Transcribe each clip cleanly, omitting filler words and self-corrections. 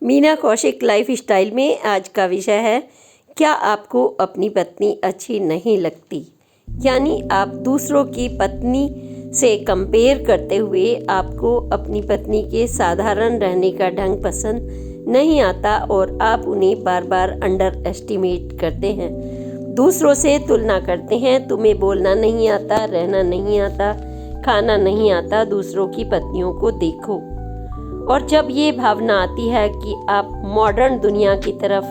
Meena Kaushik life style में आज का विषय है, क्या आपको अपनी पत्नी अच्छी नहीं लगती। यानी आप दूसरों की पत्नी से कंपेयर करते हुए आपको अपनी पत्नी के साधारण रहने का ढंग पसंद नहीं आता और आप उन्हें बार बार अंडर एस्टिमेट करते हैं, दूसरों से तुलना करते हैं। तुम्हें बोलना नहीं आता, रहना नहीं आता, खाना नहीं आता, दूसरों की पत्नियों को देखो। और जब ये भावना आती है कि आप मॉडर्न दुनिया की तरफ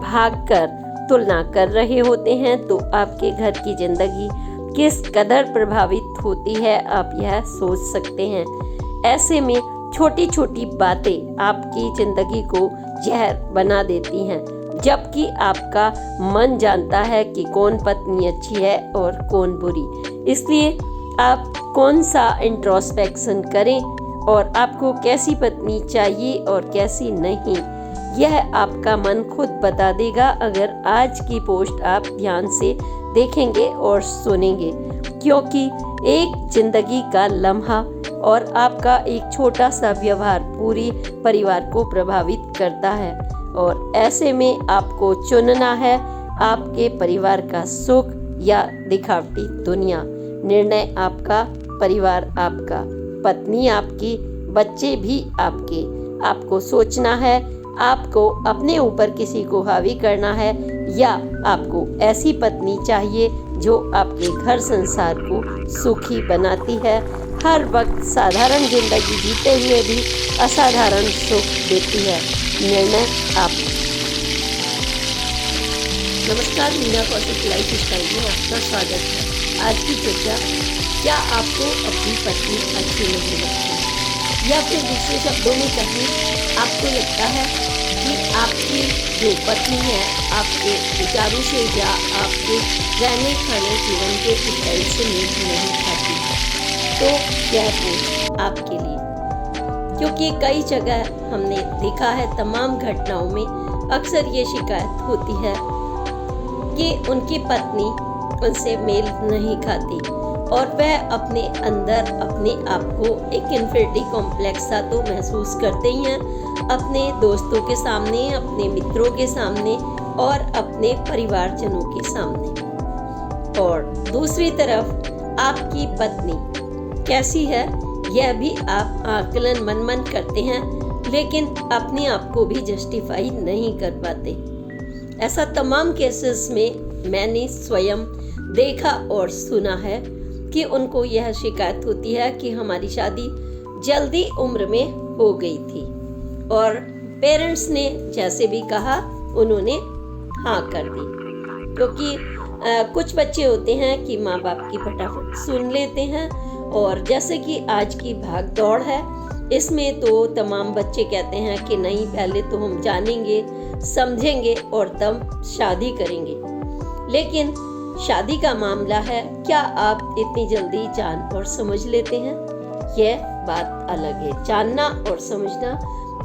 भागकर तुलना कर रहे होते हैं, तो आपके घर की जिंदगी किस कदर प्रभावित होती है आप यह सोच सकते हैं। ऐसे में छोटी छोटी बातें आपकी जिंदगी को जहर बना देती हैं, जबकि आपका मन जानता है कि कौन पत्नी अच्छी है और कौन बुरी। इसलिए आप कौन सा इंट्रोस्पेक्शन करें और आपको कैसी पत्नी चाहिए और कैसी नहीं, यह आपका मन खुद बता देगा अगर आज की पोस्ट आप ध्यान से देखेंगे और सुनेंगे। क्योंकि एक जिंदगी का लम्हा और आपका एक छोटा सा व्यवहार पूरी परिवार को प्रभावित करता है, और ऐसे में आपको चुनना है आपके परिवार का सुख या दिखावटी दुनिया। निर्णय आपका, परिवार आपका, पत्नी आपकी, बच्चे भी आपके। आपको सोचना है आपको अपने ऊपर किसी को हावी करना है या आपको ऐसी पत्नी चाहिए जो आपके घर संसार को सुखी बनाती है, हर वक्त साधारण जिंदगी जीते हुए भी असाधारण सुख देती है। निर्णय आप। नमस्कार, मीना कौशिक लाइफ स्टाइल में आपका स्वागत है। आज की चर्चा, क्या आपको अपनी पत्नी अच्छी नहीं लगती, या फिर दूसरे शब्दों में कहें, आपको लगता है कि आपकी जो पत्नी है आपके विचारों से या आपके रहने खाने जीवन के स्टाइल से मेल नहीं खाती, तो यह पोस्ट आपके लिए। क्योंकि कई जगह हमने देखा है, तमाम घटनाओं में अक्सर ये शिकायत होती है कि उनकी पत्नी उनसे मेल नहीं खाती और वह अपने अंदर अपने आप को एक इन्फिनिटी कॉम्प्लेक्स सा तो महसूस करते ही हैं, अपने दोस्तों के सामने, अपने मित्रों के सामने और अपने परिवारजनों के सामने। और दूसरी तरफ आपकी पत्नी कैसी है यह भी आप आकलन मन मन करते हैं, लेकिन अपने आप को भी जस्टिफाई नहीं कर पाते। ऐसा तमाम केसेस में मैंने स्वयं देखा और सुना है कि उनको यह शिकायत होती है कि हमारी शादी जल्दी उम्र में हो गई थी और पेरेंट्स ने जैसे भी कहा उन्होंने हाँ कर दी। क्योंकि कुछ बच्चे होते हैं कि माँ बाप की फटाफट सुन लेते हैं, और जैसे कि आज की भाग दौड़ है, इसमें तो तमाम बच्चे कहते हैं कि नहीं, पहले तो हम जानेंगे समझेंगे और तब शादी करेंगे। लेकिन शादी का मामला है, क्या आप इतनी जल्दी जान और समझ लेते हैं, यह बात अलग है। जानना और समझना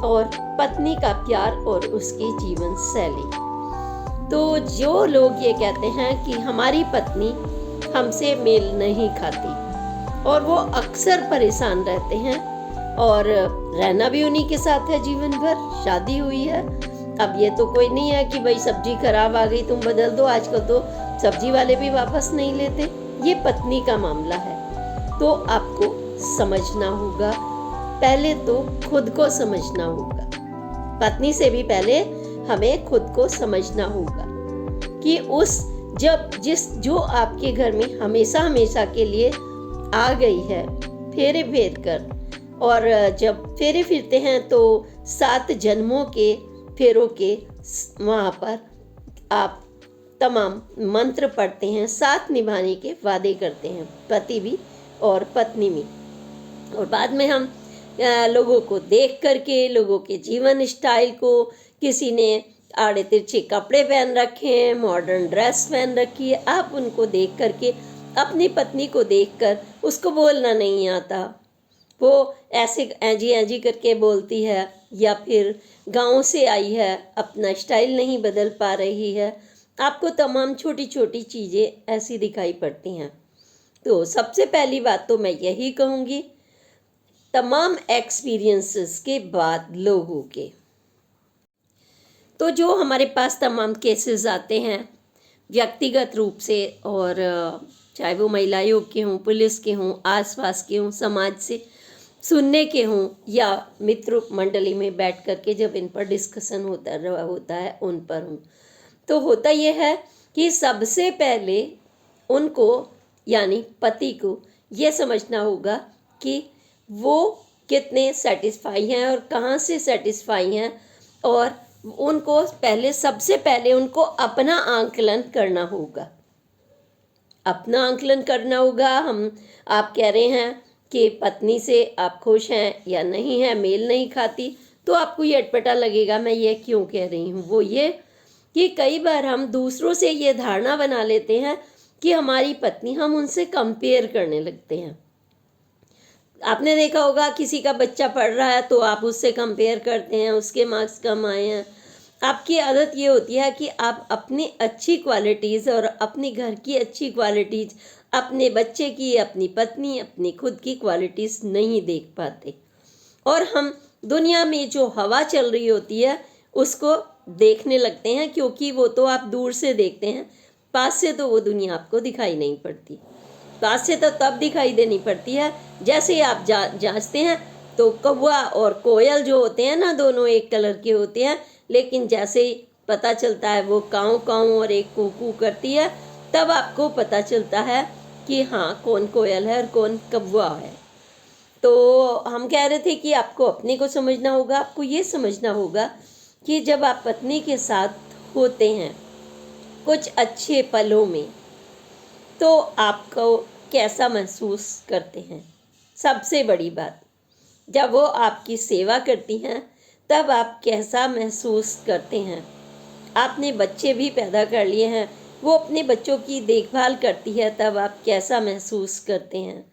और पत्नी का प्यार और उसकी जीवन शैली। तो जो लोग ये कहते हैं कि हमारी पत्नी हमसे मेल नहीं खाती और वो अक्सर परेशान रहते हैं, और रहना भी उन्हीं के साथ है जीवन भर, शादी हुई है। अब ये तो कोई नहीं है कि भाई सब्जी खराब आ गई तुम बदल दो, आजकल तो सब्जी वाले भी वापस नहीं लेते। ये पत्नी का मामला है, तो आपको समझना होगा। पहले तो खुद को समझना होगा। पत्नी से भी पहले हमें खुद को समझना होगा कि जो आपके घर में हमेशा हमेशा के लिए आ गई है फेरे फेर कर, और जब फेरे फिरते हैं तो 7 जन्मों के फेरों के वहाँ पर आप तमाम मंत्र पढ़ते हैं, साथ निभाने के वादे करते हैं, पति भी और पत्नी भी। और बाद में हम लोगों को देख करके, लोगों के जीवन स्टाइल को, किसी ने आड़े तिरछे कपड़े पहन रखे हैं, मॉडर्न ड्रेस पहन रखी है, आप उनको देख करके, अपनी पत्नी को देखकर उसको बोलना नहीं आता, वो ऐसे ऐजी ऐजी करके बोलती है, या फिर गांव से आई है, अपना स्टाइल नहीं बदल पा रही है, आपको तमाम छोटी छोटी चीज़ें ऐसी दिखाई पड़ती हैं। तो सबसे पहली बात तो मैं यही कहूँगी, तमाम एक्सपीरियंसेस के बाद लोगों के तो जो हमारे पास तमाम केसेस आते हैं व्यक्तिगत रूप से, और चाहे वो महिला आयोग के हों, पुलिस के हों, आसपास के हों, समाज से सुनने के हों, या मित्र मंडली में बैठ कर के जब इन पर डिस्कशन होता है उन पर हों, तो होता ये है कि सबसे पहले उनको यानी पति को ये समझना होगा कि वो कितने सेटिस्फाई हैं और कहाँ से सेटिस्फाई हैं, और उनको सबसे पहले उनको अपना आंकलन करना होगा। अपना आंकलन करना होगा। आप कह रहे हैं कि पत्नी से आप खुश हैं या नहीं हैं, मेल नहीं खाती, तो आपको ये अटपटा लगेगा मैं ये क्यों कह रही हूँ। वो ये कि कई बार हम दूसरों से ये धारणा बना लेते हैं कि हमारी पत्नी, हम उनसे कंपेयर करने लगते हैं। आपने देखा होगा किसी का बच्चा पढ़ रहा है तो आप उससे कंपेयर करते हैं, उसके मार्क्स कम आए हैं। आपकी आदत ये होती है कि आप अपनी अच्छी क्वालिटीज़ और अपने घर की अच्छी क्वालिटीज़, अपने बच्चे की, अपनी पत्नी, अपनी खुद की क्वालिटीज़ नहीं देख पाते, और हम दुनिया में जो हवा चल रही होती है उसको देखने लगते हैं, क्योंकि वो तो आप दूर से देखते हैं, पास से तो वो दुनिया आपको दिखाई नहीं पड़ती। पास से तो तब दिखाई देनी पड़ती है जैसे आप जांचते हैं तो कौवा और कोयल जो होते हैं ना, दोनों एक कलर के होते हैं, लेकिन जैसे ही पता चलता है वो काऊ काऊ और एक कूकू करती है, तब आपको पता चलता है कि हाँ कौन कोयल है और कौन कौवा है। तो हम कह रहे थे कि आपको अपने को समझना होगा। आपको ये समझना होगा कि जब आप पत्नी के साथ होते हैं कुछ अच्छे पलों में, तो आपको कैसा महसूस करते हैं। सबसे बड़ी बात, जब वो आपकी सेवा करती हैं तब आप कैसा महसूस करते हैं। आपने बच्चे भी पैदा कर लिए हैं, वो अपने बच्चों की देखभाल करती है, तब आप कैसा महसूस करते हैं।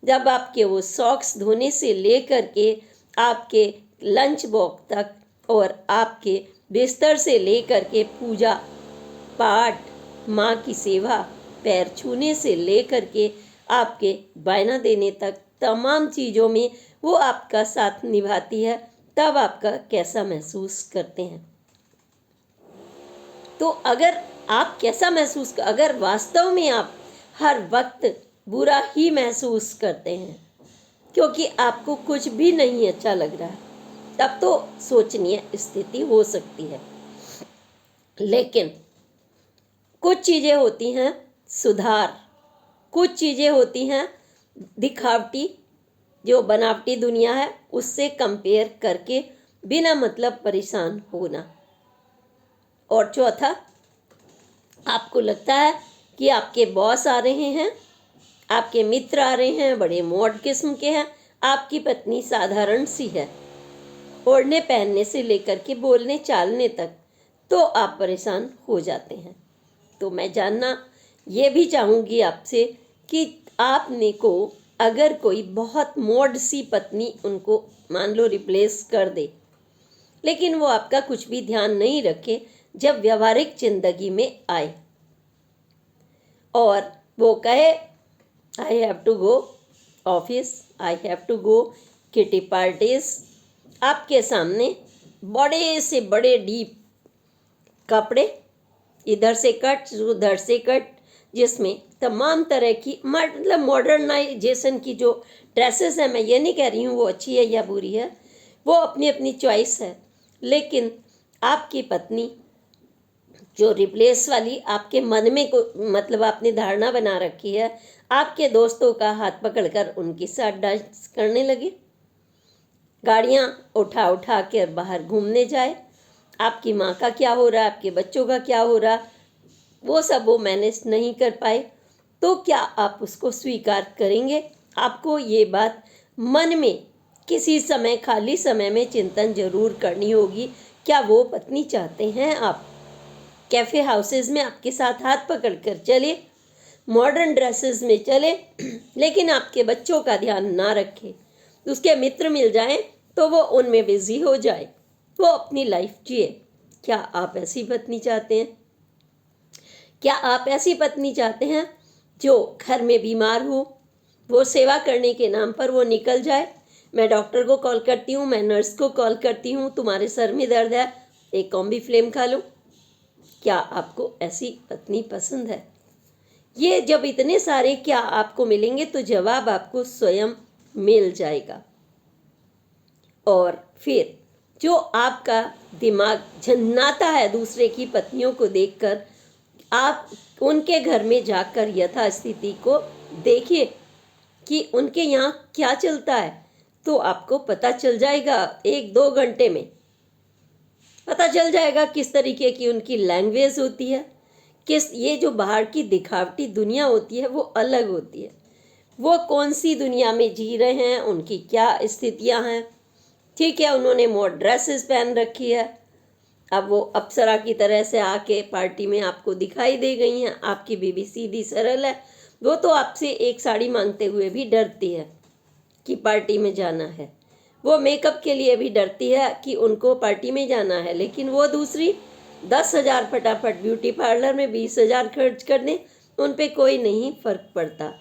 जब आपके वो सॉक्स धोने से लेकर के आपके लंच बॉक्स तक, और आपके बिस्तर से लेकर के पूजा पाठ, माँ की सेवा, पैर छूने से लेकर के आपके बायना देने तक, तमाम चीज़ों में वो आपका साथ निभाती है, तब आपका कैसा महसूस करते हैं। तो अगर आप कैसा महसूस अगर वास्तव में आप हर वक्त बुरा ही महसूस करते हैं क्योंकि आपको कुछ भी नहीं अच्छा लग रहा है, तब तो सोचनीय स्थिति हो सकती है। लेकिन कुछ चीज़ें होती हैं सुधार, कुछ चीज़ें होती हैं दिखावटी, जो बनावटी दुनिया है उससे कंपेयर करके बिना मतलब परेशान होना। और चौथा, आपको लगता है कि आपके बॉस आ रहे हैं, आपके मित्र आ रहे हैं, बड़े मॉड किस्म के हैं, आपकी पत्नी साधारण सी है, ओढ़ने पहनने से लेकर के बोलने चालने तक, तो आप परेशान हो जाते हैं। तो मैं जानना ये भी चाहूँगी आपसे कि आपने को अगर कोई बहुत मॉड सी पत्नी उनको मान लो रिप्लेस कर दे, लेकिन वो आपका कुछ भी ध्यान नहीं रखे जब व्यवहारिक जिंदगी में आए, और वो कहे I have to go office, I have to go kitty parties, आपके सामने बड़े से बड़े डीप कपड़े, इधर से कट उधर से कट, जिसमें तमाम तरह की मतलब मॉडर्नाइजेशन की जो ड्रेसेस हैं, मैं ये नहीं कह रही हूँ वो अच्छी है या बुरी है, वो अपनी अपनी चॉइस है, लेकिन आपकी पत्नी जो रिप्लेस वाली आपके मन में को मतलब आपने धारणा बना रखी है, आपके दोस्तों का हाथ पकड़कर उनके साथ डांस करने लगे, गाड़ियाँ उठा उठा कर बाहर घूमने जाए, आपकी माँ का क्या हो रहा, आपके बच्चों का क्या हो रहा, वो सब वो मैनेज नहीं कर पाए, तो क्या आप उसको स्वीकार करेंगे? आपको ये बात मन में किसी समय खाली समय में चिंतन जरूर करनी होगी। क्या वो पत्नी चाहते हैं आप कैफ़े हाउसेस में आपके साथ हाथ पकड़ कर चले, मॉडर्न ड्रेसेस में चले, लेकिन आपके बच्चों का ध्यान ना रखे, उसके मित्र मिल जाएं तो वो उनमें बिजी हो जाए, वो अपनी लाइफ जिए? क्या आप ऐसी पत्नी चाहते हैं? क्या आप ऐसी पत्नी चाहते हैं जो घर में बीमार हो, वो सेवा करने के नाम पर वो निकल जाए, मैं डॉक्टर को कॉल करती हूँ, मैं नर्स को कॉल करती हूँ, तुम्हारे सर में दर्द है, एक कॉम्बी फ्लेम खा लो। क्या आपको ऐसी पत्नी पसंद है? ये जब इतने सारे क्या आपको मिलेंगे तो जवाब आपको स्वयं मिल जाएगा। और फिर जो आपका दिमाग झन्नाता है दूसरे की पत्नियों को देखकर, आप उनके घर में जाकर यथास्थिति को देखिए कि उनके यहाँ क्या चलता है, तो आपको पता चल जाएगा। 1-2 घंटे में पता चल जाएगा किस तरीके की उनकी लैंग्वेज होती है, किस ये जो बाहर की दिखावटी दुनिया होती है वो अलग होती है। वो कौन सी दुनिया में जी रहे हैं, उनकी क्या स्थितियां हैं। ठीक है, उन्होंने मोड ड्रेसेस पहन रखी है, अब वो अप्सरा की तरह से आके पार्टी में आपको दिखाई दे गई हैं। आपकी बीवी सीधी सरल है, वो तो आपसे एक साड़ी मांगते हुए भी डरती है कि पार्टी में जाना है। वो मेकअप के लिए भी डरती है कि उनको पार्टी में जाना है, लेकिन वो दूसरी 10,000 फटाफट ब्यूटी पार्लर में 20,000 खर्च कर दें, उन पे कोई नहीं फर्क पड़ता।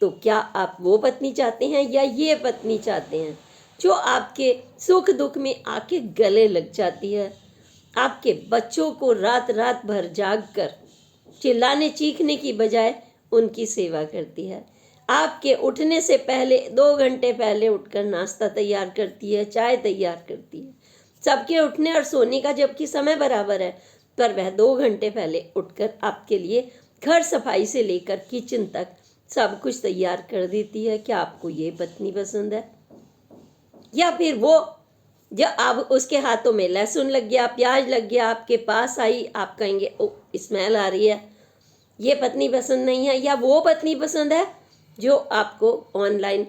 तो क्या आप वो पत्नी चाहते हैं या ये पत्नी चाहते हैं जो आपके सुख दुख में आके गले लग जाती है, आपके बच्चों को रात रात भर जाग कर चिल्लाने चीखने की बजाय उनकी सेवा करती है, आपके उठने से पहले 2 घंटे पहले उठकर नाश्ता तैयार करती है, चाय तैयार करती है। सबके उठने और सोने का जबकि समय बराबर है, पर वह 2 घंटे पहले उठकर आपके लिए घर सफाई से लेकर किचन तक सब कुछ तैयार कर देती है। क्या आपको ये पत्नी पसंद है? या फिर वो जब अब उसके हाथों में लहसुन लग गया, प्याज लग गया, आपके पास आई, आप कहेंगे ओ स्मेल आ रही है, ये पत्नी पसंद नहीं है? या वो पत्नी पसंद है जो आपको ऑनलाइन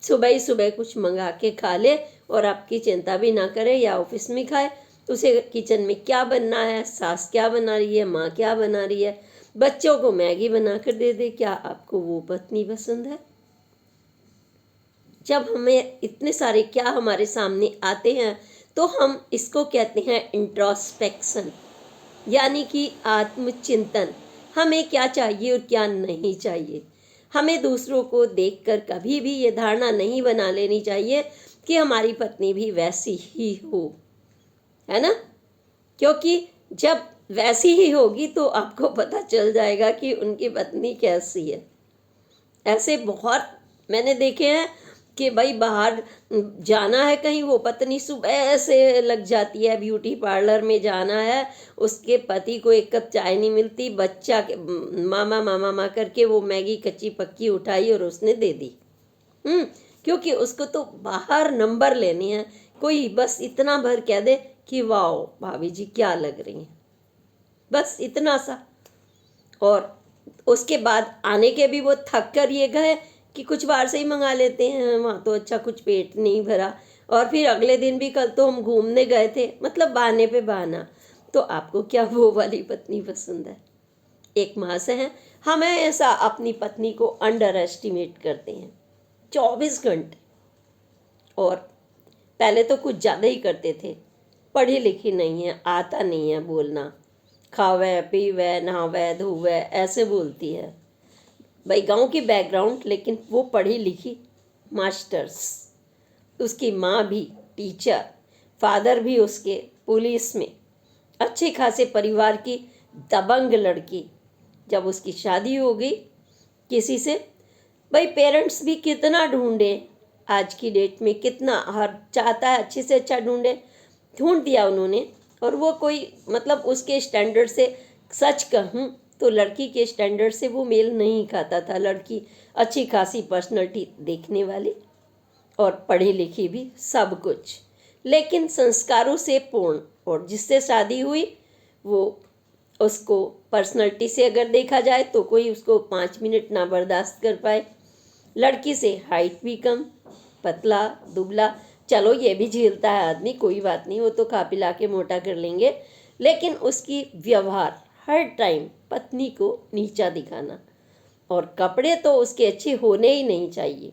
सुबह ही सुबह कुछ मंगा के खा ले और आपकी चिंता भी ना करे, या ऑफिस में खाए, उसे किचन में क्या बनना है, सास क्या बना रही है, माँ क्या बना रही है, बच्चों को मैगी बना कर दे दे? क्या आपको वो पत्नी पसंद है? जब हमें इतने सारे क्या हमारे सामने आते हैं तो हम इसको कहते हैं इंट्रोस्पेक्शन, यानी कि आत्मचिंतन। हमें क्या चाहिए और क्या नहीं चाहिए। हमें दूसरों को देखकर कभी भी ये धारणा नहीं बना लेनी चाहिए कि हमारी पत्नी भी वैसी ही हो, है ना? क्योंकि जब वैसी ही होगी तो आपको पता चल जाएगा कि उनकी पत्नी कैसी है। ऐसे बहुत मैंने देखे हैं कि भाई बाहर जाना है कहीं, वो पत्नी सुबह से लग जाती है, ब्यूटी पार्लर में जाना है, उसके पति को 1 कप चाय नहीं मिलती, बच्चा के मामा मामा माँ करके वो मैगी कच्ची पक्की उठाई और उसने दे दी। क्योंकि उसको तो बाहर नंबर लेनी है, कोई बस इतना भर कह दे कि वाओ भाभी जी क्या लग रही हैं, बस इतना सा। और उसके बाद आने के भी वो थक कर ये गए कि कुछ बाहर से ही मंगा लेते हैं, वहाँ तो अच्छा कुछ पेट नहीं भरा, और फिर अगले दिन भी कल तो हम घूमने गए थे, मतलब बहाने पे बहाना। तो आपको क्या वो वाली पत्नी पसंद है? एक माँ से हैं, हमें ऐसा अपनी पत्नी को अंडर एस्टिमेट करते हैं 24 घंटे, और पहले तो कुछ ज़्यादा ही करते थे। पढ़ी लिखी नहीं है, आता नहीं है बोलना, खावे पीवे नहावे धोवे ऐसे बोलती है। भाई गांव की बैकग्राउंड, लेकिन वो पढ़ी लिखी, मास्टर्स, उसकी माँ भी टीचर, फादर भी उसके पुलिस में, अच्छे खासे परिवार की दबंग लड़की। जब उसकी शादी हो गई किसी से, भाई पेरेंट्स भी कितना ढूंढे, आज की डेट में कितना हर चाहता है अच्छे से अच्छा ढूंढे, ढूंढ दिया उन्होंने। और वो कोई मतलब उसके स्टैंडर्ड से सच कहूँ तो लड़की के स्टैंडर्ड से वो मेल नहीं खाता था। लड़की अच्छी खासी पर्सनैलिटी देखने वाली और पढ़ी लिखी भी सब कुछ, लेकिन संस्कारों से पूर्ण। और जिससे शादी हुई वो उसको पर्सनैलिटी से अगर देखा जाए तो कोई उसको 5 मिनट ना बर्दाश्त कर पाए। लड़की से हाइट भी कम, पतला दुबला, चलो ये भी झेलता है आदमी, कोई बात नहीं, वो तो खा पिला के मोटा कर लेंगे, लेकिन उसकी व्यवहार हर टाइम पत्नी को नीचा दिखाना। और कपड़े तो उसके अच्छे होने ही नहीं चाहिए,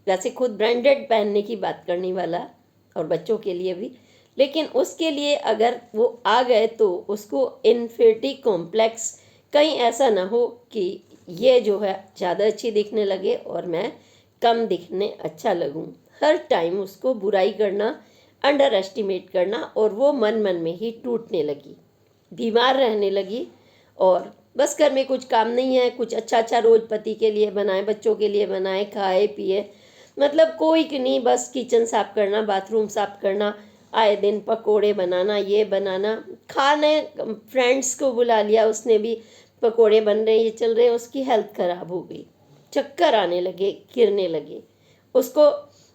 वैसे खुद ब्रांडेड पहनने की बात करने वाला, और बच्चों के लिए भी, लेकिन उसके लिए अगर वो आ गए तो उसको इन्फिनिटी कॉम्प्लेक्स कहीं ऐसा ना हो कि ये जो है ज़्यादा अच्छी दिखने लगे और मैं कम दिखने अच्छा लगूं। हर टाइम उसको बुराई करना अंडर एस्टिमेट करना, और वो मन मन में ही टूटने लगी, बीमार रहने लगी। और बस घर में कुछ काम नहीं है, कुछ अच्छा अच्छा रोज पति के लिए बनाए, बच्चों के लिए बनाए, खाए पिए, मतलब कोई कि नहीं, बस किचन साफ करना, बाथरूम साफ करना, आए दिन पकोड़े बनाना, ये बनाना, खाने फ्रेंड्स को बुला लिया, उसने भी पकोड़े बन रहे ये चल रहे, उसकी हेल्थ खराब हो गई, चक्कर आने लगे, गिरने लगे उसको,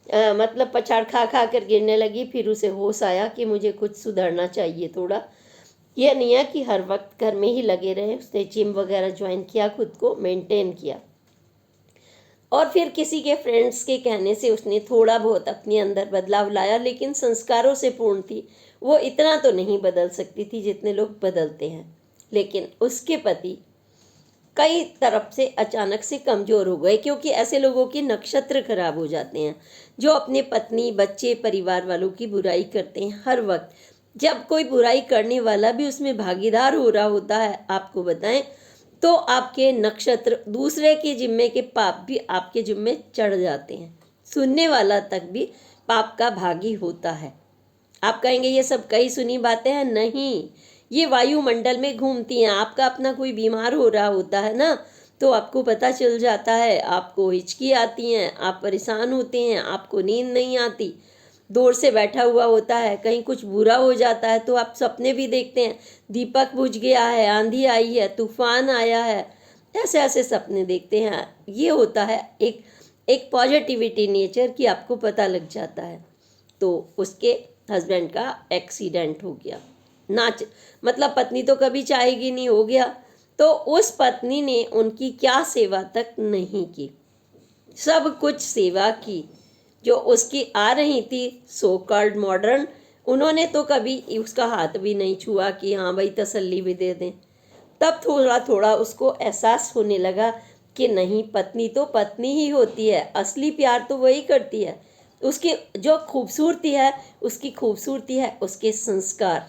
मतलब पछाड़ खा खा कर गिरने लगी। फिर उसे होश आया कि मुझे कुछ सुधरना चाहिए थोड़ा, यह नहीं है कि हर वक्त घर में ही लगे रहे। उसने जिम वगैरह ज्वाइन किया, खुद को मेंटेन किया, और फिर किसी के फ्रेंड्स के कहने से उसने थोड़ा बहुत अपने अंदर बदलाव लाया, लेकिन संस्कारों से पूर्ण थी, वो इतना तो नहीं बदल सकती थी जितने लोग बदलते हैं। लेकिन उसके पति कई तरफ से अचानक से कमज़ोर हो गए, क्योंकि ऐसे लोगों के नक्षत्र खराब हो जाते हैं जो अपने पत्नी, बच्चे, परिवार वालों की बुराई करते हैं हर वक्त। जब कोई बुराई करने वाला भी उसमें भागीदार हो रहा होता है, आपको बताएं, तो आपके नक्षत्र, दूसरे के जिम्मे के पाप भी आपके जिम्मे चढ़ जाते हैं। सुनने वाला तक भी पाप का भागी होता है। आप कहेंगे ये सब कई सुनी बातें हैं, नहीं, ये वायुमंडल में घूमती हैं। आपका अपना कोई बीमार हो रहा होता है ना, तो आपको पता चल जाता है, आपको हिचकी आती हैं, आप परेशान होते हैं, आपको नींद नहीं आती, दूर से बैठा हुआ होता है, कहीं कुछ बुरा हो जाता है तो आप सपने भी देखते हैं, दीपक बुझ गया है, आंधी आई है, तूफान आया है, ऐसे ऐसे सपने देखते हैं। ये होता है एक एक पॉजिटिविटी नेचर की, आपको पता लग जाता है। तो उसके हस्बैंड का एक्सीडेंट हो गया, नाच मतलब पत्नी तो कभी चाहेगी नहीं, हो गया। तो उस पत्नी ने उनकी क्या सेवा तक नहीं की, सब कुछ सेवा की जो उसकी आ रही थी, सो कॉल्ड मॉडर्न, उन्होंने तो कभी उसका हाथ भी नहीं छुआ कि हाँ भाई तसल्ली भी दे दें। तब थोड़ा थोड़ा उसको एहसास होने लगा कि नहीं, पत्नी तो पत्नी ही होती है, असली प्यार तो वही करती है। उसकी जो खूबसूरती है, उसकी खूबसूरती है उसके संस्कार,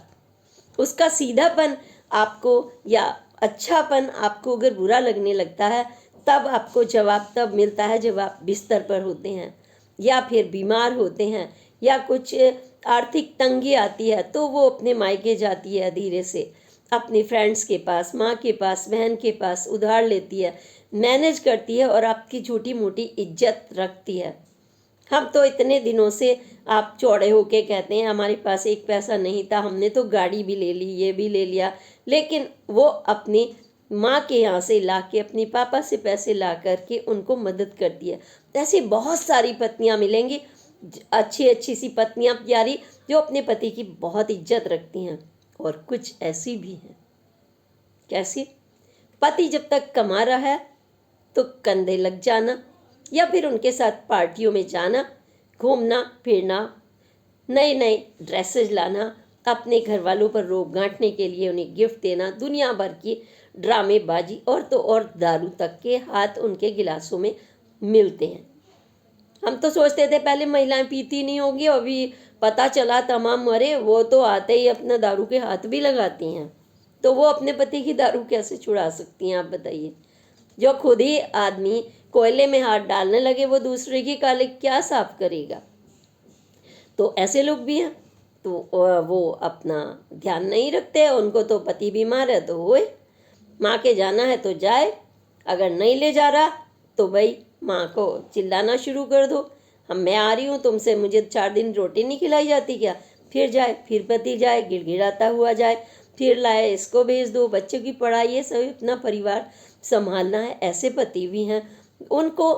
उसका सीधापन आपको, या अच्छापन आपको अगर बुरा लगने लगता है, तब आपको जवाब तब मिलता है जब आप बिस्तर पर होते हैं, या फिर बीमार होते हैं, या कुछ आर्थिक तंगी आती है, तो वो अपने मायके जाती है, धीरे से अपने फ्रेंड्स के पास, माँ के पास, बहन के पास उधार लेती है, मैनेज करती है, और आपकी छोटी मोटी इज्जत रखती है। हम तो इतने दिनों से आप चौड़े होके कहते हैं हमारे पास एक पैसा नहीं था, हमने तो गाड़ी भी ले ली, ये भी ले लिया, लेकिन वो अपनी माँ के यहाँ से ला के, अपने पापा से पैसे ला करके उनको मदद करती है। ऐसी बहुत सारी पत्नियाँ मिलेंगी, अच्छी अच्छी सी पत्नियाँ प्यारी, जो अपने पति की बहुत इज्जत रखती हैं। और कुछ ऐसी भी हैं, कैसी, पति जब तक कमा रहा है तो कंधे लग जाना, या फिर उनके साथ पार्टियों में जाना, घूमना फिरना, नए नए ड्रेसेस लाना, अपने घर वालों पर रोब गांठने के लिए उन्हें गिफ्ट देना, दुनिया भर की ड्रामेबाजी, और तो और दारू तक के हाथ उनके गिलासों में मिलते हैं। हम तो सोचते थे पहले महिलाएं पीती नहीं होगी, अभी पता चला तमाम मरे, वो तो आते ही अपना दारू के हाथ भी लगाती हैं। तो वो अपने पति की दारू कैसे छुड़ा सकती हैं, आप बताइए। जो खुद ही आदमी कोयले में हाथ डालने लगे, वो दूसरे की काले क्या साफ करेगा। तो ऐसे लोग भी हैं, तो वो अपना ध्यान नहीं रखते, उनको तो पति बीमार है तो होए, माँ के जाना है तो जाए, अगर नहीं ले जा रहा तो भाई माँ को चिल्लाना शुरू कर दो, मैं आ रही हूँ तुमसे, मुझे 4 दिन रोटी नहीं खिलाई जाती क्या, फिर जाए, फिर पति जाए, गिड़गिड़ाता हुआ जाए, फिर लाए, इसको भेज दो, बच्चों की पढ़ाई, ये सभी अपना परिवार संभालना है। ऐसे पति भी हैं, उनको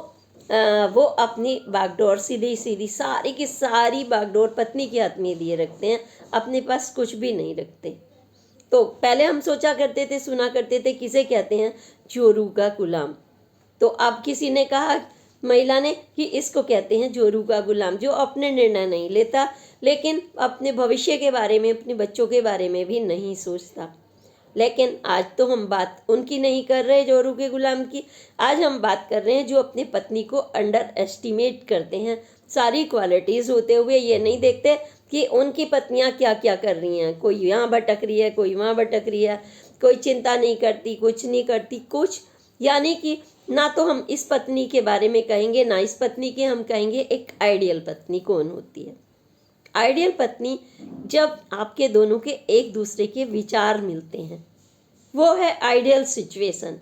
वो अपनी बागडोर सीधी सीधी सारी की सारी बागडोर पत्नी के हाथ में दिए रखते हैं, अपने पास कुछ भी नहीं रखते। तो पहले हम सोचा करते थे, सुना करते थे, किसे कहते हैं, जोरू का गुलाम। तो अब किसी ने कहा, महिला ने, कि इसको कहते हैं जोरू का गुलाम, जो अपने निर्णय नहीं लेता, लेकिन अपने भविष्य के बारे में, अपने बच्चों के बारे में भी नहीं सोचता। लेकिन आज तो हम बात उनकी नहीं कर रहे, जोरू के गुलाम की, आज हम बात कर रहे हैं जो अपनी पत्नी को अंडर एस्टिमेट करते हैं, सारी क्वालिटीज़ होते हुए ये नहीं देखते कि उनकी पत्नियां क्या क्या कर रही हैं, कोई यहाँ भटक रही है, कोई वहाँ भटक रही है, कोई चिंता नहीं करती, कुछ नहीं करती कुछ। यानी कि ना तो हम इस पत्नी के बारे में कहेंगे, ना इस पत्नी के हम कहेंगे एक आइडियल पत्नी कौन होती है। आइडियल पत्नी जब आपके दोनों के एक दूसरे के विचार मिलते हैं, वो है आइडियल सिचुएशन,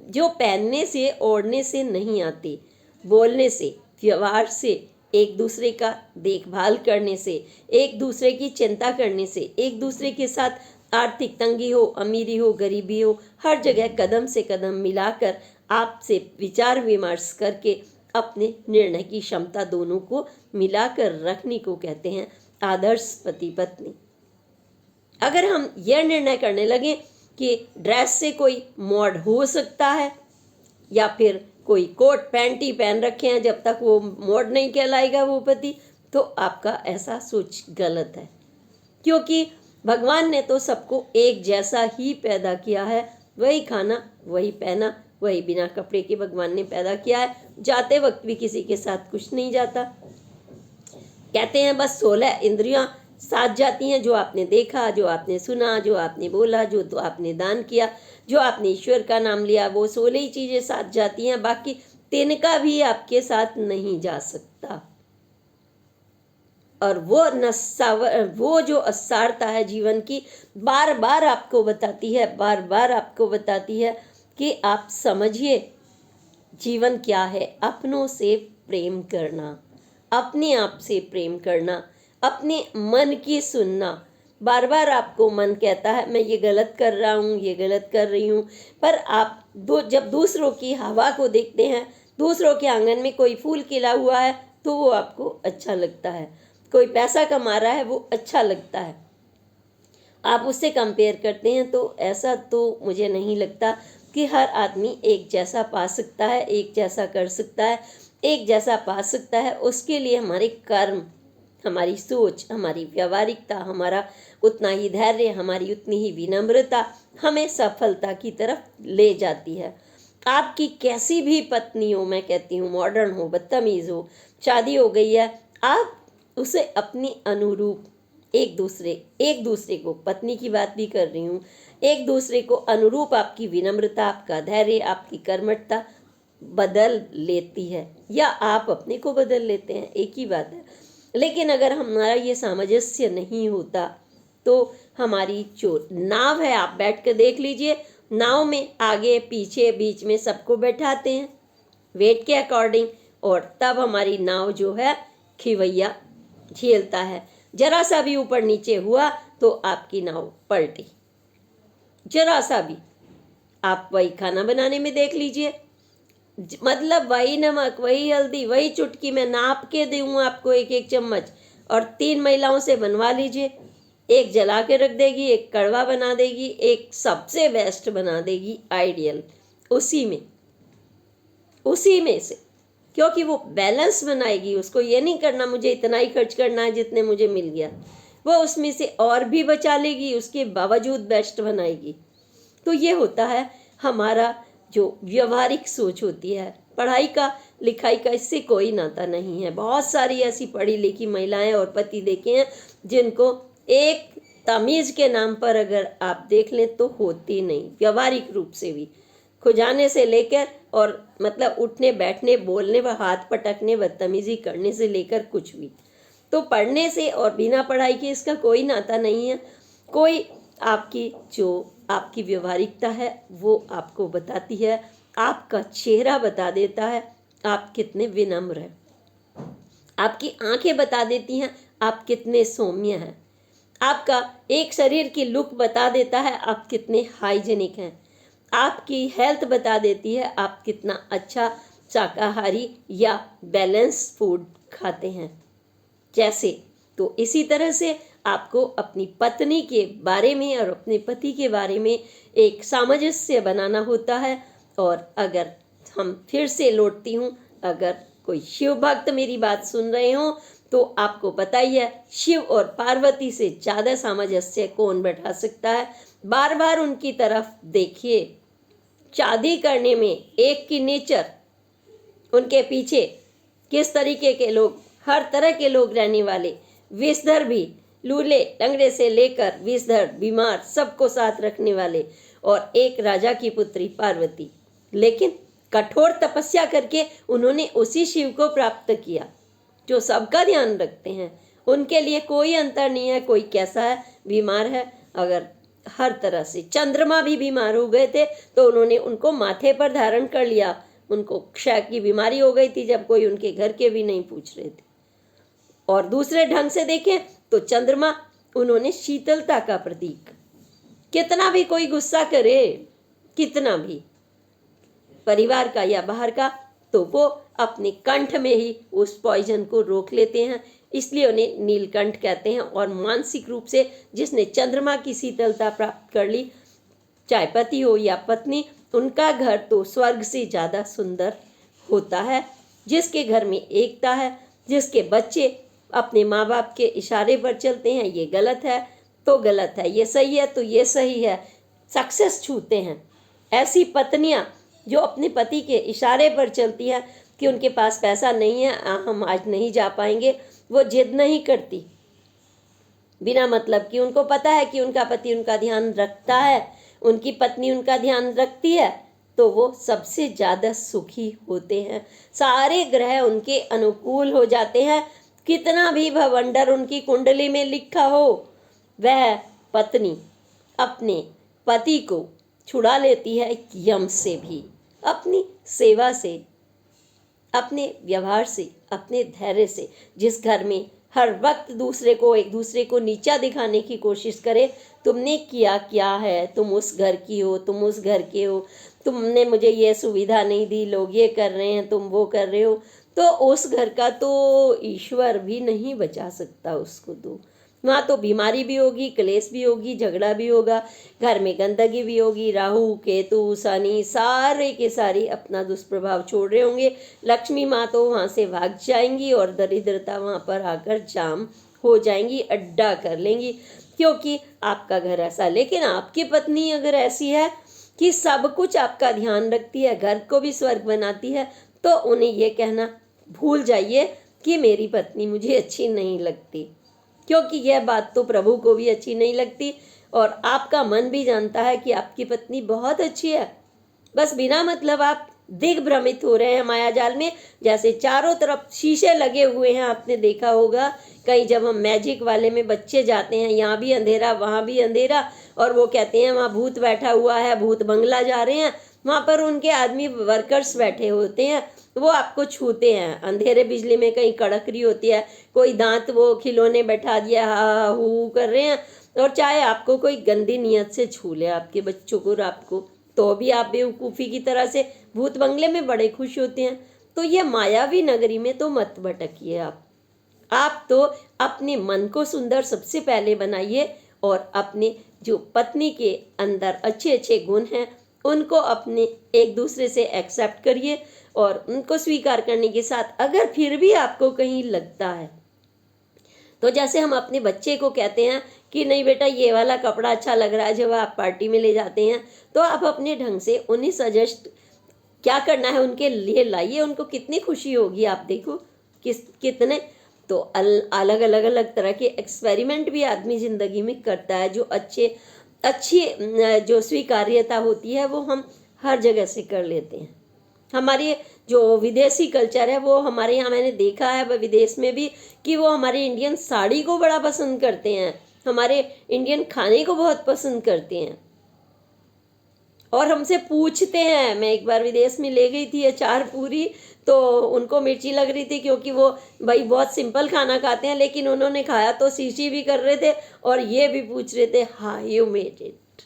जो पहनने से ओढ़ने से नहीं आती, बोलने से, व्यवहार से, एक दूसरे का देखभाल करने से, एक दूसरे की चिंता करने से, एक दूसरे के साथ आर्थिक तंगी हो, अमीरी हो, गरीबी हो, हर जगह कदम से कदम मिलाकर आपसे विचार विमर्श करके अपने निर्णय की क्षमता दोनों को मिलाकर रखने को कहते हैं आदर्श पति पत्नी। अगर हम यह निर्णय करने लगे कि ड्रेस से कोई मॉड हो सकता है या फिर कोई कोट पैंट ही पहन रखे हैं, जब तक वो मॉड नहीं कहलाएगा वो पति, तो आपका ऐसा सोच गलत है। क्योंकि भगवान ने तो सबको एक जैसा ही पैदा किया है, वही खाना, वही पहना, वही बिना कपड़े के भगवान ने पैदा किया है। जाते वक्त भी किसी के साथ कुछ नहीं जाता। कहते हैं बस 16 इंद्रियां साथ जाती हैं, जो आपने देखा, जो आपने सुना, जो आपने बोला, जो तो आपने दान किया, जो आपने ईश्वर का नाम लिया, वो 16 ही चीज़ें साथ जाती हैं। बाकी 3 का भी आपके साथ नहीं जा सकता। और वो जो असारता है जीवन की, बार बार आपको बताती है कि आप समझिए जीवन क्या है। अपनों से प्रेम करना, अपने आप से प्रेम करना, अपने मन की सुनना। बार बार आपको मन कहता है मैं ये गलत कर रहा हूँ, ये गलत कर रही हूँ, पर आप जब दूसरों की हवा को देखते हैं, दूसरों के आंगन में कोई फूल खिला हुआ है तो वो आपको अच्छा लगता है, कोई पैसा कमा रहा है वो अच्छा लगता है, आप उससे कंपेयर करते हैं। तो ऐसा तो मुझे नहीं लगता कि हर आदमी एक जैसा पा सकता है, एक जैसा कर सकता है, एक जैसा पा सकता है। उसके लिए हमारे कर्म, हमारी सोच, हमारी व्यावहारिकता, हमारा उतना ही धैर्य, हमारी उतनी ही विनम्रता हमें सफलता की तरफ ले जाती है। आपकी कैसी भी पत्नी हो, मैं कहती हूँ मॉडर्न हो, बदतमीज़ हो, शादी हो गई है, आप उसे अपनी अनुरूप एक दूसरे को, पत्नी की बात भी कर रही हूँ, एक दूसरे को अनुरूप आपकी विनम्रता, आपका धैर्य, आपकी कर्मठता बदल लेती है, या आप अपने को बदल लेते हैं, एक ही बात है। लेकिन अगर हमारा ये सामंजस्य नहीं होता तो हमारी जो नाव है, आप बैठ कर देख लीजिए, नाव में आगे पीछे बीच में सबको बैठाते हैं वेट के अकॉर्डिंग, और तब हमारी नाव जो है खिवैया झेलता है। जरा सा भी ऊपर नीचे हुआ तो आपकी नाव पलटी, जरा सा भी। आप वही खाना बनाने में देख लीजिए, मतलब वही नमक, वही हल्दी, वही चुटकी मैं नाप के दूँ आपको, एक एक चम्मच, और 3 महिलाओं से बनवा लीजिए, एक जला के रख देगी, एक कड़वा बना देगी, एक सबसे बेस्ट बना देगी, आइडियल, उसी में से, क्योंकि वो बैलेंस बनाएगी। उसको ये नहीं करना मुझे इतना ही खर्च करना है जितने मुझे मिल गया, वो उसमें से और भी बचा लेगी, उसके बावजूद बेस्ट बनाएगी। तो ये होता है हमारा जो व्यवहारिक सोच होती है। पढ़ाई का, लिखाई का इससे कोई नाता नहीं है। बहुत सारी ऐसी पढ़ी लिखी महिलाएं और पति देखे हैं जिनको एक तमीज़ के नाम पर अगर आप देख लें तो होती नहीं, व्यवहारिक रूप से भी, खुजाने से लेकर और मतलब उठने बैठने बोलने व हाथ पटकने बदतमीजी करने से लेकर कुछ भी। तो पढ़ने से और बिना पढ़ाई के इसका कोई नाता नहीं है। कोई आपकी व्यवहारिकता है वो आपको बताती है, आपका चेहरा बता देता है आप कितने विनम्र हैं, आपकी आंखें बता देती हैं आप कितने सौम्य हैं, आपका एक शरीर की लुक बता देता है आप कितने हाइजेनिक हैं, आपकी हेल्थ बता देती है आप कितना अच्छा शाकाहारी या बैलेंस फूड खाते हैं। जैसे तो इसी तरह से आपको अपनी पत्नी के बारे में और अपने पति के बारे में एक सामंजस्य बनाना होता है। और अगर हम फिर से लौटती हूँ, अगर कोई शिव भक्त मेरी बात सुन रहे हो तो आपको पता ही है शिव और पार्वती से ज़्यादा सामंजस्य कौन बैठा सकता है। बार बार उनकी तरफ देखिए, शादी करने में एक की नेचर, उनके पीछे किस तरीके के लोग, हर तरह के लोग रहने वाले, विषधर भी, लूले लंगड़े से लेकर विषधर बीमार सबको साथ रखने वाले, और एक राजा की पुत्री पार्वती। लेकिन कठोर तपस्या करके उन्होंने उसी शिव को प्राप्त किया जो सबका ध्यान रखते हैं उनके लिए कोई अंतर नहीं है कोई कैसा है, बीमार है। अगर हर तरह से चंद्रमा भी बीमार हो गए थे तो उन्होंने उनको माथे पर धारण कर लिया। उनको क्षय की बीमारी हो गई थी जब कोई उनके घर के भी नहीं पूछ रहे थे। और दूसरे ढंग से देखें तो चंद्रमा उन्होंने शीतलता का प्रतीक। कितना भी कोई गुस्सा करे, कितना भी परिवार का या बाहर का, तो वो अपने कंठ में ही उस पॉइजन को रोक लेते हैं, इसलिए उन्हें नीलकंठ कहते हैं। और मानसिक रूप से जिसने चंद्रमा की शीतलता प्राप्त कर ली, चाहे पति हो या पत्नी, उनका घर तो स्वर्ग से ज़्यादा सुंदर होता है। जिसके घर में एकता है, जिसके बच्चे अपने माँ बाप के इशारे पर चलते हैं, ये गलत है तो गलत है, ये सही है तो ये सही है, सक्सेस छूते हैं। ऐसी पत्नियां जो अपने पति के इशारे पर चलती हैं कि उनके पास पैसा नहीं है, हम आज नहीं जा पाएंगे, वो जिद नहीं करती बिना मतलब कि। उनको पता है कि उनका पति उनका ध्यान रखता है, उनकी पत्नी उनका ध्यान रखती है, तो वो सबसे ज़्यादा सुखी होते हैं। सारे ग्रह उनके अनुकूल हो जाते हैं। कितना भी भवंडर उनकी कुंडली में लिखा हो, वह पत्नी अपने पति को छुड़ा लेती है यम से भी, अपनी सेवा से, अपने व्यवहार से, अपने धैर्य से। जिस घर में हर वक्त एक दूसरे को नीचा दिखाने की कोशिश करे, तुमने किया क्या है, तुम उस घर की हो, तुम उस घर के हो, तुमने मुझे ये सुविधा नहीं दी, लोग ये कर रहे हैं, तुम वो कर रहे हो, तो उस घर का तो ईश्वर भी नहीं बचा सकता उसको। तो वहाँ तो बीमारी भी होगी, क्लेश भी होगी, झगड़ा भी होगा, घर में गंदगी भी होगी, राहु केतु शनि सारे के सारे अपना दुष्प्रभाव छोड़ रहे होंगे। लक्ष्मी माँ तो वहाँ से भाग जाएंगी और दरिद्रता वहाँ पर आकर जाम हो जाएंगी, अड्डा कर लेंगी, क्योंकि आपका घर ऐसा। लेकिन आपकी पत्नी अगर ऐसी है कि सब कुछ आपका ध्यान रखती है, घर को भी स्वर्ग बनाती है, तो उन्हें ये कहना भूल जाइए कि मेरी पत्नी मुझे अच्छी नहीं लगती, क्योंकि यह बात तो प्रभु को भी अच्छी नहीं लगती और आपका मन भी जानता है कि आपकी पत्नी बहुत अच्छी है। बस बिना मतलब आप दिग्भ्रमित हो रहे हैं मायाजाल में, जैसे चारों तरफ शीशे लगे हुए हैं। आपने देखा होगा कहीं जब हम मैजिक वाले में बच्चे जाते हैं, यहाँ भी अंधेरा वहाँ भी अंधेरा, और वो कहते हैं वहाँ भूत बैठा हुआ है, भूत बंगला जा रहे हैं, वहाँ पर उनके आदमी वर्कर्स बैठे होते हैं, वो आपको छूते हैं। अंधेरे बिजली में कहीं कड़करी होती है, कोई दांत वो खिलौने बैठा दिया, हा हू कर रहे हैं, और चाहे आपको कोई गंदी नियत से छू ले आपके बच्चों को, आपको, तो भी आप बेवकूफ़ी की तरह से भूत बंगले में बड़े खुश होते हैं। तो ये मायावी नगरी में तो मत भटकिए आप तो अपने मन को सुंदर सबसे पहले बनाइए, और अपने जो पत्नी के अंदर अच्छे अच्छे गुण हैं उनको अपने एक दूसरे से एक्सेप्ट करिए, और उनको स्वीकार करने के साथ अगर फिर भी आपको कहीं लगता है, तो जैसे हम अपने बच्चे को कहते हैं कि नहीं बेटा ये वाला कपड़ा अच्छा लग रहा है, जब आप पार्टी में ले जाते हैं तो आप अपने ढंग से उन्हें सजेस्ट क्या करना है उनके लिए लाइए, उनको कितनी खुशी होगी। आप देखो कितने तो अलग अलग तरह के एक्सपेरिमेंट भी आदमी ज़िंदगी में करता है। जो अच्छी जो स्वीकार्यता होती है वो हम हर जगह से कर लेते हैं। हमारे जो विदेशी कल्चर है वो हमारे यहाँ, मैंने देखा है विदेश में भी, कि वो हमारे इंडियन साड़ी को बड़ा पसंद करते हैं, हमारे इंडियन खाने को बहुत पसंद करते हैं, और हमसे पूछते हैं। मैं एक बार विदेश में ले गई थी अचार पूरी, तो उनको मिर्ची लग रही थी, क्योंकि वो भाई बहुत सिंपल खाना खाते हैं, लेकिन उन्होंने खाया तो शीशी भी कर रहे थे और ये भी पूछ रहे थे हाउ यू मेड इट।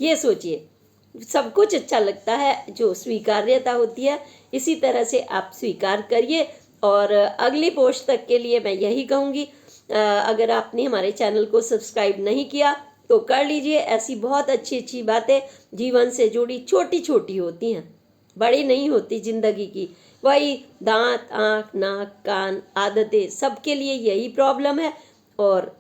ये सोचिए, सब कुछ अच्छा लगता है जो स्वीकार्यता होती है, इसी तरह से आप स्वीकार करिए। और अगली पोस्ट तक के लिए मैं यही कहूँगी, अगर आपने हमारे चैनल को सब्सक्राइब नहीं किया तो कर लीजिए। ऐसी बहुत अच्छी अच्छी बातें जीवन से जुड़ी छोटी छोटी होती हैं, बड़ी नहीं होती जिंदगी की। वही दांत, आँख, नाक, कान, आदतें, सबके लिए यही प्रॉब्लम है, और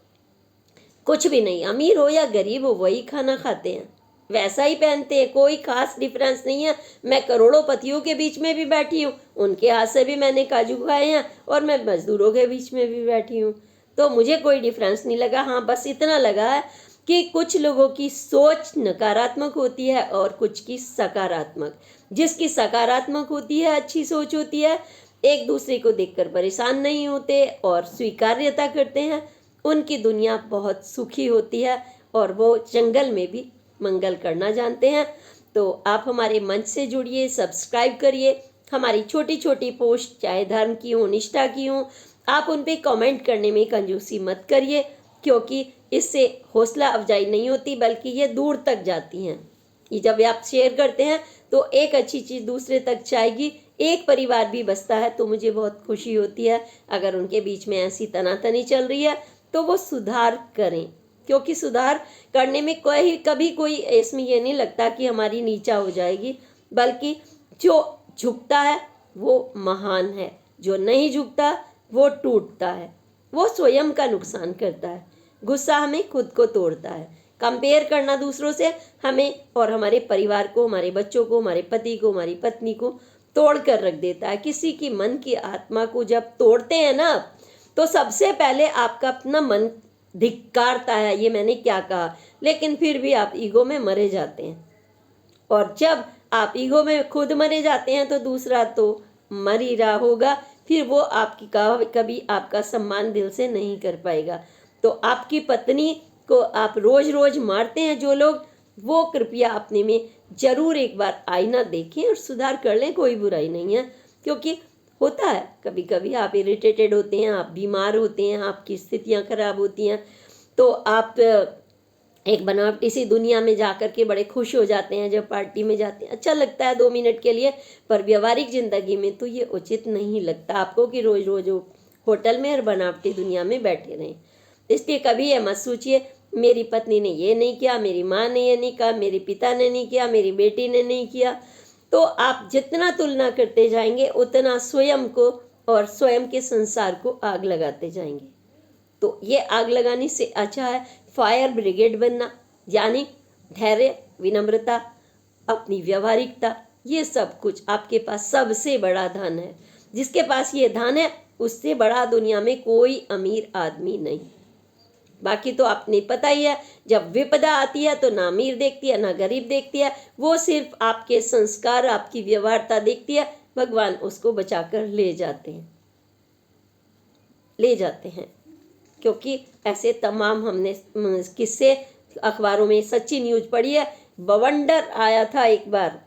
कुछ भी नहीं। अमीर हो या गरीब हो वही खाना खाते हैं, वैसा ही पहनते हैं, कोई खास डिफरेंस नहीं है। मैं करोड़ों पतियों के बीच में भी बैठी हूँ, उनके हाथ से भी मैंने काजू खाए हैं, और मैं मजदूरों के बीच में भी बैठी हूँ, तो मुझे कोई डिफरेंस नहीं लगा। हाँ, बस इतना लगा है कि कुछ लोगों की सोच नकारात्मक होती है और कुछ की सकारात्मक। जिसकी सकारात्मक होती है, अच्छी सोच होती है, एक दूसरे को देखकर परेशान नहीं होते और स्वीकार्यता करते हैं, उनकी दुनिया बहुत सुखी होती है और वो जंगल में भी मंगल करना जानते हैं। तो आप हमारे मंच से जुड़िए, सब्सक्राइब करिए। हमारी छोटी छोटी पोस्ट चाहे धर्म की हो, निष्ठा की हो, आप उन पे कमेंट करने में कंजूसी मत करिए, क्योंकि इससे हौसला अफजाई नहीं होती बल्कि ये दूर तक जाती हैं। ये जब आप शेयर करते हैं तो एक अच्छी चीज़ दूसरे तक जाएगी, एक परिवार भी बसता है तो मुझे बहुत खुशी होती है। अगर उनके बीच में ऐसी तनातनी चल रही है तो वो सुधार करें, क्योंकि सुधार करने में कभी कोई इसमें ये नहीं लगता कि हमारी नीचा हो जाएगी, बल्कि जो झुकता है वो महान है, जो नहीं झुकता वो टूटता है, वो स्वयं का नुकसान करता है। गुस्सा हमें खुद को तोड़ता है। कंपेयर करना दूसरों से हमें और हमारे परिवार को, हमारे बच्चों को, हमारे पति को, हमारी पत्नी को तोड़ कर रख देता है। किसी की मन की आत्मा को जब तोड़ते हैं ना, तो सबसे पहले आपका अपना मन धिक्कारता है, ये मैंने क्या कहा, लेकिन फिर भी आप ईगो में मरे जाते हैं। और जब आप ईगो में खुद मरे जाते हैं तो दूसरा तो मर ही रहा होगा, फिर वो आपकी कभी आपका सम्मान दिल से नहीं कर पाएगा। तो आपकी पत्नी को आप रोज रोज मारते हैं जो लोग, वो कृपया अपने में जरूर एक बार आईना देखें और सुधार कर लें। कोई बुराई नहीं है, क्योंकि होता है कभी कभी आप इरिटेटेड होते हैं, आप बीमार होते हैं, आपकी स्थितियां खराब होती हैं, तो आप एक बनावटी सी दुनिया में जाकर के बड़े खुश हो जाते हैं। जब पार्टी में जाते हैं अच्छा लगता है 2 मिनट के लिए, पर व्यवहारिक ज़िंदगी में तो ये उचित नहीं लगता आपको कि रोज़ रोज़ होटल में और बनावटी दुनिया में बैठे रहें। इसलिए कभी ये मत सोचिए मेरी पत्नी ने ये नहीं किया, मेरी माँ ने ये नहीं कहा, मेरे पिता ने नहीं किया, मेरी बेटी ने नहीं किया। तो आप जितना तुलना करते जाएंगे उतना स्वयं को और स्वयं के संसार को आग लगाते जाएंगे। तो ये आग लगाने से अच्छा है फायर ब्रिगेड बनना, यानी धैर्य, विनम्रता, अपनी व्यवहारिकता, ये सब कुछ आपके पास सबसे बड़ा धन है। जिसके पास ये धन है उससे बड़ा दुनिया में कोई अमीर आदमी नहीं। बाकी तो आपने पता ही है, जब विपदा आती है तो ना अमीर देखती है ना गरीब देखती है, वो सिर्फ आपके संस्कार, आपकी व्यवहारता देखती है। भगवान उसको बचाकर ले जाते हैं, क्योंकि ऐसे तमाम हमने किस्से अखबारों में सच्ची न्यूज़ पढ़ी है। बवंडर आया था एक बार,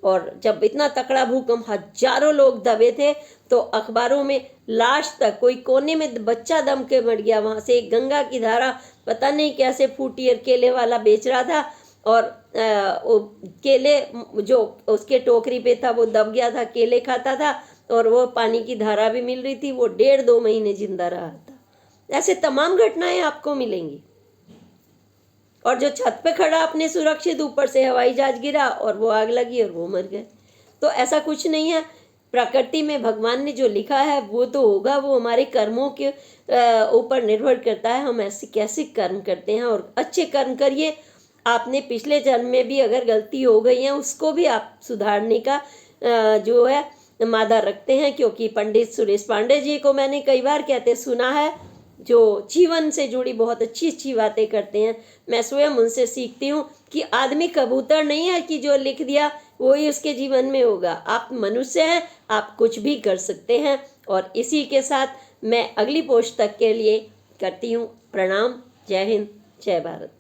और जब इतना तकड़ा भूकंप, हजारों लोग दबे थे, तो अखबारों में लाश तक, कोई कोने में बच्चा दम के मर गया। वहाँ से एक गंगा की धारा पता नहीं कैसे फूटी और केले वाला बेच रहा था, और केले जो उसके टोकरी पे था वो दब गया था, केले खाता था, और वो पानी की धारा भी मिल रही थी, वो 1.5-2 महीने जिंदा रहा था। ऐसे तमाम घटनाएं आपको मिलेंगी। और जो छत पे खड़ा अपने सुरक्षित, ऊपर से हवाई जहाज गिरा और वो आग लगी और वो मर गए। तो ऐसा कुछ नहीं है, प्रकृति में भगवान ने जो लिखा है वो तो होगा, वो हमारे कर्मों के ऊपर निर्भर करता है, हम ऐसे कैसे कर्म करते हैं। और अच्छे कर्म करिए। आपने पिछले जन्म में भी अगर गलती हो गई है उसको भी आप सुधारने का जो है मादा रखते हैं, क्योंकि पंडित सुरेश पांडे जी को मैंने कई बार कहते सुना है, जो जीवन से जुड़ी बहुत अच्छी अच्छी बातें करते हैं। मैं स्वयं उनसे सीखती हूँ कि आदमी कबूतर नहीं है कि जो लिख दिया वही उसके जीवन में होगा। आप मनुष्य हैं, आप कुछ भी कर सकते हैं। और इसी के साथ मैं अगली पोस्ट तक के लिए करती हूँ प्रणाम। जय हिंद, जय भारत।